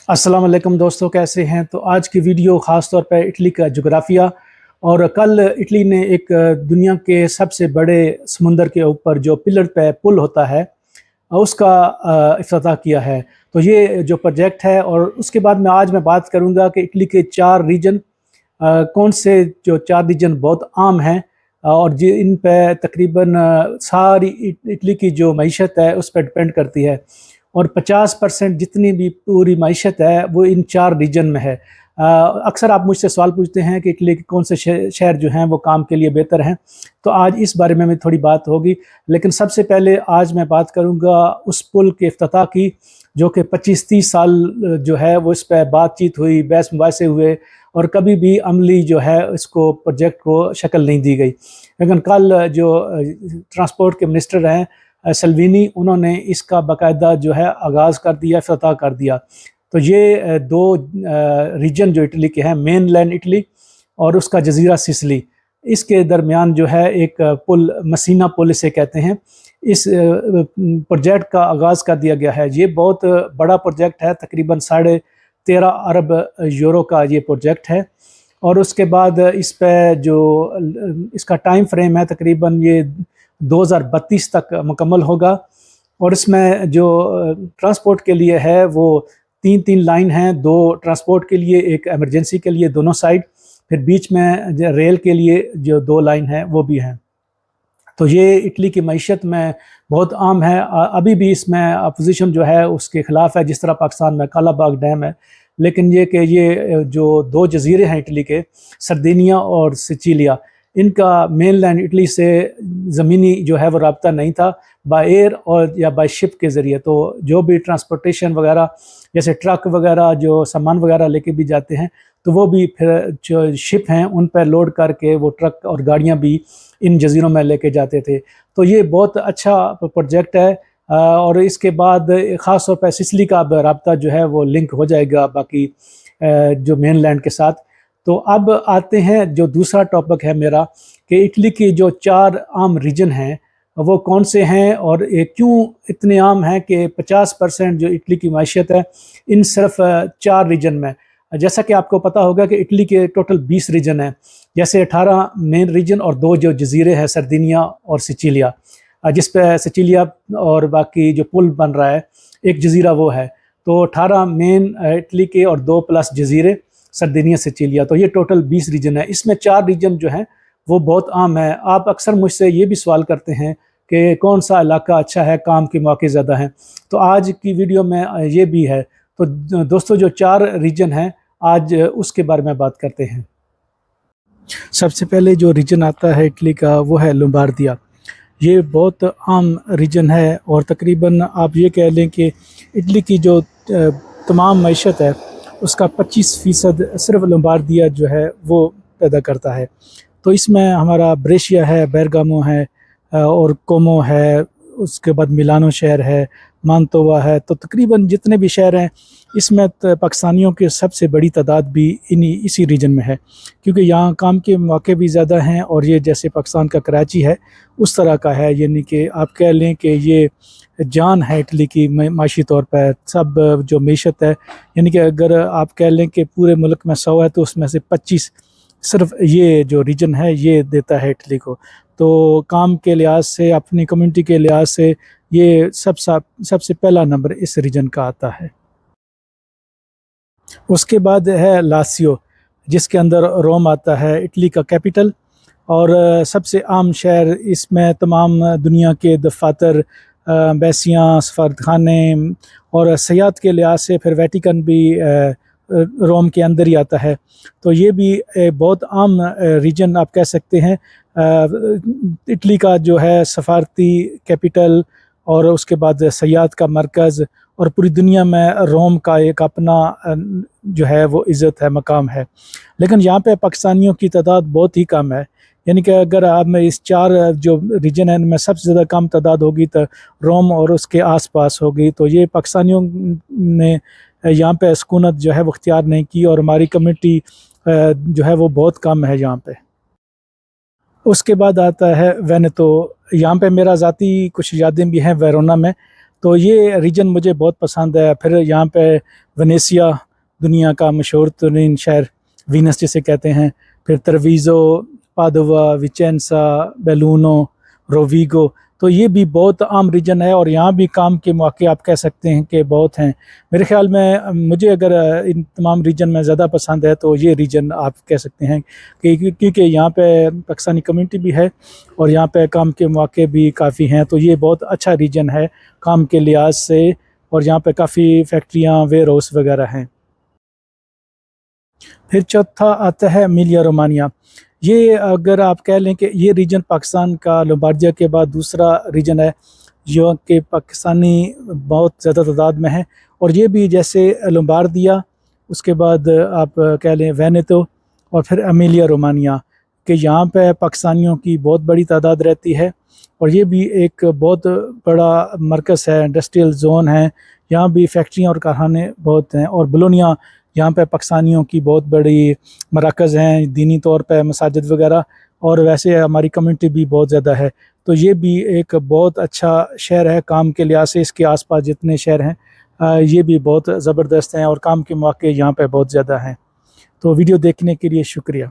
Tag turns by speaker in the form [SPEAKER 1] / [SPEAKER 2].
[SPEAKER 1] अस्सलाम वालेकुम दोस्तों, कैसे हैं। तो आज की वीडियो ख़ास तौर पे इटली का जोग्राफिया। और कल इटली ने एक दुनिया के सबसे बड़े समुंदर के ऊपर जो पिलर पे पुल होता है उसका इफ्तिताह किया है। तो ये जो प्रोजेक्ट है, और उसके बाद मैं बात करूंगा कि इटली के 4 रीजन कौन से, जो 4 रीजन बहुत आम हैं और जी इन पे तकरीबन सारी इटली की जो मईशत है उस पर डिपेंड करती है। और 50% जितनी भी पूरी मईशत है वो इन 4 रीजन में है। अक्सर आप मुझसे सवाल पूछते हैं कि इटली के कौन से शहर जो हैं वो काम के लिए बेहतर हैं, तो आज इस बारे में थोड़ी बात होगी। लेकिन सबसे पहले आज मैं बात करूंगा उस पुल के इफ्तिताह की, जो कि 25-30 साल जो है वो इस पर बातचीत हुई, बहस मुबासे हुए, और कभी भी अमली जो है इसको प्रोजेक्ट को शक्ल नहीं दी गई। लेकिन कल जो ट्रांसपोर्ट के मिनिस्टर हैं सल्वीनी, उन्होंने इसका बाकायदा जो है आगाज़ कर दिया, इफ्तिताह कर दिया। तो ये 2 रीजन जो इटली के हैं, मेन लैंड इटली और उसका जजीरा सिसली, इसके दरमियान जो है एक पुल, मसीना पुल इसे कहते हैं, इस प्रोजेक्ट का आगाज़ कर दिया गया है। ये बहुत बड़ा प्रोजेक्ट है, तकरीबन 13.5 अरब यूरो का ये प्रोजेक्ट है। और उसके बाद इस पे जो इसका टाइम फ्रेम है, तकरीबन ये 2032 तक मुकम्मल होगा। और इसमें जो ट्रांसपोर्ट के लिए है वो 3 लाइन हैं, 2 ट्रांसपोर्ट के लिए, एक इमरजेंसी के लिए दोनों साइड, फिर बीच में रेल के लिए जो 2 लाइन है वो भी हैं। तो ये इटली की मईशत में बहुत आम है। अभी भी इसमें अपोजिशन जो है उसके ख़िलाफ़ है, जिस तरह पाकिस्तान में कालाबाग डैम है। लेकिन ये कि ये जो 2 जजीरे हैं इटली के, सरदिनिया और सिचिलिया, इनका मेन लैंड इटली से ज़मीनी जो है वो रब्ता नहीं था, बाय एयर और या बाय शिप के ज़रिए। तो जो भी ट्रांसपोर्टेशन वगैरह, जैसे ट्रक वगैरह जो सामान वगैरह लेके भी जाते हैं, तो वो भी फिर जो शिप हैं उन पर लोड करके वो ट्रक और गाड़ियाँ भी इन जजीरों में लेके जाते थे। तो ये बहुत अच्छा प्रोजेक्ट है। और इसके बाद ख़ास तौर पर सिसली का अब रब्ता जो है वो लिंक हो जाएगा बाकी जो मेन लैंड के साथ। तो अब आते हैं जो दूसरा टॉपिक है मेरा, कि इटली की जो 4 आम रीजन हैं वो कौन से हैं, और ये क्यों इतने आम हैं कि 50% जो इटली की माशियत है इन सिर्फ 4 रीजन में। जैसा कि आपको पता होगा कि इटली के टोटल 20 रीजन हैं, जैसे 18 मेन रीजन और 2 जो जजीरे हैं, सरदिनिया और सिचिलिया, जिस पे सिचिलिया और बाकी जो पुल बन रहा है एक जजीरा वो है। तो 18 मेन इटली के और 2 प्लस जजीरे, सरदिनिया, सिचिलिया, तो ये टोटल 20 रीजन है। इसमें 4 रीजन जो हैं वो बहुत आम है। आप अक्सर मुझसे ये भी सवाल करते हैं कि कौन सा इलाका अच्छा है, काम के मौके ज़्यादा हैं, तो आज की वीडियो में ये भी है। तो दोस्तों जो 4 रीजन हैं आज उसके बारे में बात करते हैं। सबसे पहले जो रीजन आता है इटली का वो है लोम्बार्दिया। ये बहुत आम रीजन है, और तकरीबन आप ये कह लें कि इटली की जो तमाम मईशत है उसका 25% सिर्फ लोम्बार्दिया जो है वो पैदा करता है। तो इसमें हमारा ब्रेशिया है, बेरगामो है, और कोमो है, उसके बाद मिलानो शहर है, मांतोवा है। तो तकरीबन जितने भी शहर हैं इसमें पाकिस्तानियों की सबसे बड़ी तादाद भी इसी रीजन में है, क्योंकि यहाँ काम के मौके भी ज़्यादा हैं। और ये जैसे पाकिस्तान का कराची है उस तरह का है, यानी कि आप कह लें कि ये जान है इटली की माशी तौर पर। सब जो मीशत है, यानी कि अगर आप कह लें कि पूरे मुल्क में 100 है तो उसमें से 25 सिर्फ ये जो रीजन है ये देता है इटली को। तो काम के लिहाज से, अपनी कम्युनिटी के लिहाज से ये सबसे पहला नंबर इस रीजन का आता है। उसके बाद है लासियो, जिसके अंदर रोम आता है, इटली का कैपिटल। और सबसे आम शहर, इसमें तमाम दुनिया के दफातर, बैसियाँ, सफारतखाने, और सयाहत के लिहाज से फिर वेटिकन भी रोम के अंदर ही आता है। तो ये भी बहुत आम रीजन आप कह सकते हैं। इटली का जो है सफारती कैपिटल, और उसके बाद सयाहत का मरकज़, और पूरी दुनिया में रोम का एक अपना जो है वो इज़्ज़त है, मकाम है। लेकिन यहाँ पे पाकिस्तानियों की तादाद बहुत ही कम है, यानी कि अगर आप में इस 4 जो रीजन है इनमें सबसे ज़्यादा कम तादाद होगी तो रोम और उसके आसपास होगी। तो ये पाकिस्तानियों ने यहाँ पे सुकूनत जो है वो इख्तियार नहीं की, और हमारी कम्युनिटी जो है वो बहुत कम है यहाँ पे। उसके बाद आता है वेनेतो। यहाँ पे मेरा ज़ाती कुछ यादें भी हैं वेरोना में। تو یہ ریجن مجھے بہت پسند ہے۔ پھر یہاں پہ ونیسیا، دنیا کا مشہور ترین شہر، وینس جسے کہتے ہیں، پھر ترویزو، پادوا، وچینسا، بیلونو، روویگو، تو یہ بھی بہت عام ریجن ہے، اور یہاں بھی کام کے مواقع آپ کہہ سکتے ہیں کہ بہت ہیں۔ میرے خیال میں مجھے اگر ان تمام ریجن میں زیادہ پسند ہے تو یہ ریجن آپ کہہ سکتے ہیں، کیونکہ یہاں پہ پاکستانی کمیونٹی بھی ہے اور یہاں پہ کام کے مواقع بھی کافی ہیں، تو یہ بہت اچھا ریجن ہے کام کے لحاظ سے، اور یہاں پہ کافی فیکٹریاں، ویئر ہاؤس وغیرہ ہیں۔ پھر چوتھا آتا ہے ایمیلیا رومانیا۔ یہ اگر آپ کہہ لیں کہ یہ ریجن پاکستان کا لومبارڈیا کے بعد دوسرا ریجن ہے جو کہ پاکستانی بہت زیادہ تعداد میں ہے، اور یہ بھی جیسے لومبارڈیا، اس کے بعد آپ کہہ لیں وینیتو، اور پھر ایمیلیا رومانیا، کہ یہاں پہ پاکستانیوں کی بہت بڑی تعداد رہتی ہے، اور یہ بھی ایک بہت بڑا مرکز ہے، انڈسٹریل زون ہے، یہاں بھی فیکٹریاں اور کارخانے بہت ہیں، اور بولونیا یہاں پہ پاکستانیوں کی بہت بڑی مراکز ہیں دینی طور پہ، مساجد وغیرہ، اور ویسے ہماری کمیونٹی بھی بہت زیادہ ہے، تو یہ بھی ایک بہت اچھا شہر ہے کام کے لحاظ سے۔ اس کے آس پاس جتنے شہر ہیں یہ بھی بہت زبردست ہیں، اور کام کے مواقع یہاں پہ بہت زیادہ ہیں۔ تو ویڈیو دیکھنے کے لیے شکریہ۔